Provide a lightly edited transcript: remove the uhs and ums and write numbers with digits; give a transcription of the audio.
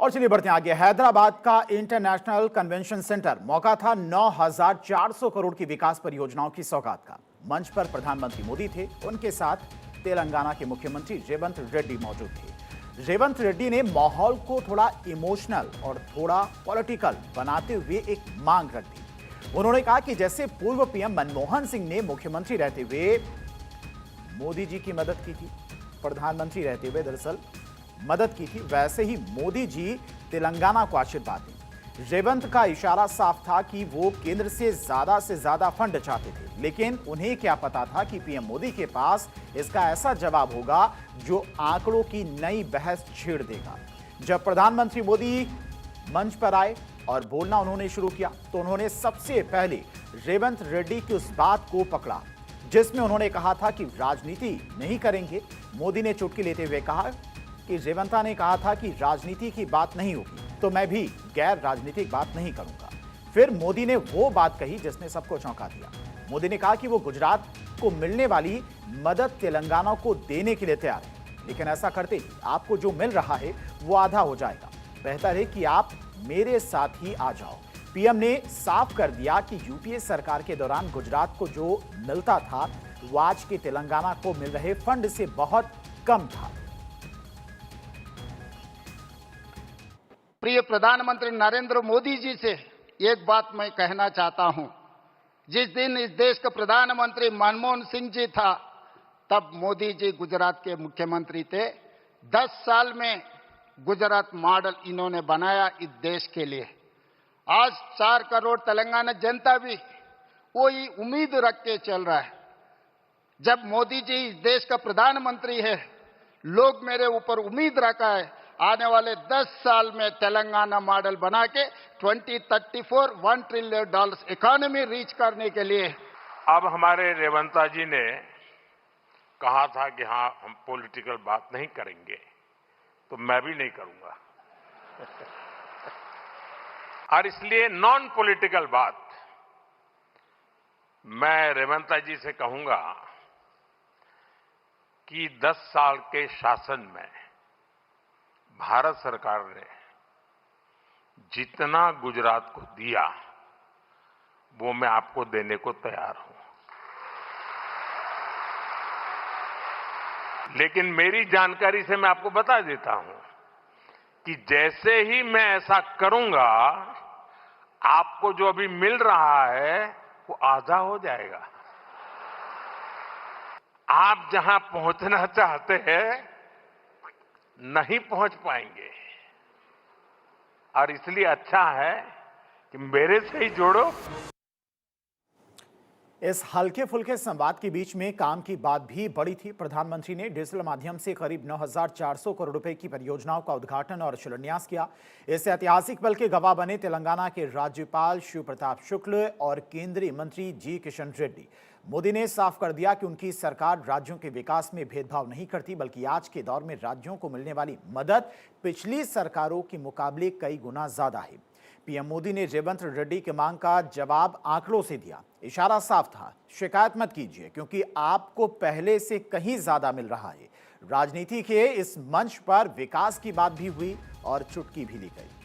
और चलिए बढ़ते हैं आगे। हैदराबाद का इंटरनेशनल कन्वेंशन सेंटर मौका था 9,400 करोड़ की विकास परियोजनाओं की सौगात का। मंच पर प्रधानमंत्री मोदी थे, उनके साथ तेलंगाना के मुख्यमंत्री रेवंत रेड्डी मौजूद थे। रेवंत रेड्डी ने माहौल को थोड़ा इमोशनल और थोड़ा पॉलिटिकल बनाते हुए एक मांग रख दी। उन्होंने कहा कि जैसे पूर्व पीएम मनमोहन सिंह ने मुख्यमंत्री रहते हुए मोदी जी की मदद की थी, प्रधानमंत्री रहते हुए दरअसल मदद की थी, वैसे ही मोदी जी तेलंगाना को आशीर्वाद दें। रेवंत का इशारा साफ था कि वो केंद्र से ज्यादा फंड चाहते थे, लेकिन उन्हें क्या पता था कि पीएम मोदी के पास इसका ऐसा जवाब होगा जो आंकड़ों की नई बहस छेड़ देगा। जब प्रधानमंत्री मोदी मंच पर आए और बोलना उन्होंने शुरू किया तो उन्होंने सबसे पहले रेवंत रेड्डी की उस बात को पकड़ा जिसमें उन्होंने कहा था कि राजनीति नहीं करेंगे। मोदी ने चुटकी लेते हुए कहा कि रेवंता ने कहा था कि राजनीति की बात नहीं होगी तो मैं भी गैर राजनीतिक बात नहीं करूंगा। फिर मोदी ने वो बात कही जिसने सबको चौंका दिया। मोदी ने कहा कि वो गुजरात को मिलने वाली मदद तेलंगाना को देने के लिए तैयार है, लेकिन ऐसा करते ही आपको जो मिल रहा है वो आधा हो जाएगा। बेहतर है कि आप मेरे साथ ही आ जाओ। पीएम ने साफ कर दिया कि यूपीए सरकार के दौरान गुजरात को जो मिलता था वो आज के तेलंगाना को मिल रहे फंड से बहुत कम था। प्रिय प्रधानमंत्री नरेंद्र मोदी जी से एक बात मैं कहना चाहता हूं। जिस दिन इस देश का प्रधानमंत्री मनमोहन सिंह जी था, तब मोदी जी गुजरात के मुख्यमंत्री थे। 10 साल में गुजरात मॉडल इन्होंने बनाया इस देश के लिए। आज 4 करोड़ तेलंगाना जनता भी वही उम्मीद रख के चल रहा है। जब मोदी जी इस देश का प्रधानमंत्री है, लोग मेरे ऊपर उम्मीद रखा है आने वाले 10 साल में तेलंगाना मॉडल बना के 2034 $1 ट्रिलियन इकोनॉमी रीच करने के लिए। अब हमारे रेवंता जी ने कहा था कि हाँ हम पॉलिटिकल बात नहीं करेंगे, तो मैं भी नहीं करूंगा और इसलिए नॉन पॉलिटिकल बात मैं रेवंता जी से कहूंगा कि 10 साल के शासन में भारत सरकार ने जितना गुजरात को दिया वो मैं आपको देने को तैयार हूं, लेकिन मेरी जानकारी से मैं आपको बता देता हूं कि जैसे ही मैं ऐसा करूंगा आपको जो अभी मिल रहा है वो आधा हो जाएगा। आप जहां पहुंचना चाहते हैं नहीं पहुंच पाएंगे और इसलिए अच्छा है कि मेरे से ही जोड़ो। इस हल्के फुल्के संवाद के बीच में काम की बात भी बड़ी थी। प्रधानमंत्री ने डिजिटल माध्यम से करीब 9,400 करोड़ रुपए की परियोजनाओं का उद्घाटन और शिलान्यास किया। इस ऐतिहासिक पल के गवाह बने तेलंगाना के राज्यपाल शिव प्रताप शुक्ल और केंद्रीय मंत्री जी किशन रेड्डी। मोदी ने साफ कर दिया कि उनकी सरकार राज्यों के विकास में भेदभाव नहीं करती, बल्कि आज के दौर में राज्यों को मिलने वाली मदद पिछली सरकारों के मुकाबले कई गुना ज्यादा है। पीएम मोदी ने रेवंत रेड्डी की मांग का जवाब आंकड़ों से दिया। इशारा साफ था, शिकायत मत कीजिए क्योंकि आपको पहले से कहीं ज्यादा मिल रहा है। राजनीति के इस मंच पर विकास की बात भी हुई और चुटकी भी ली गई।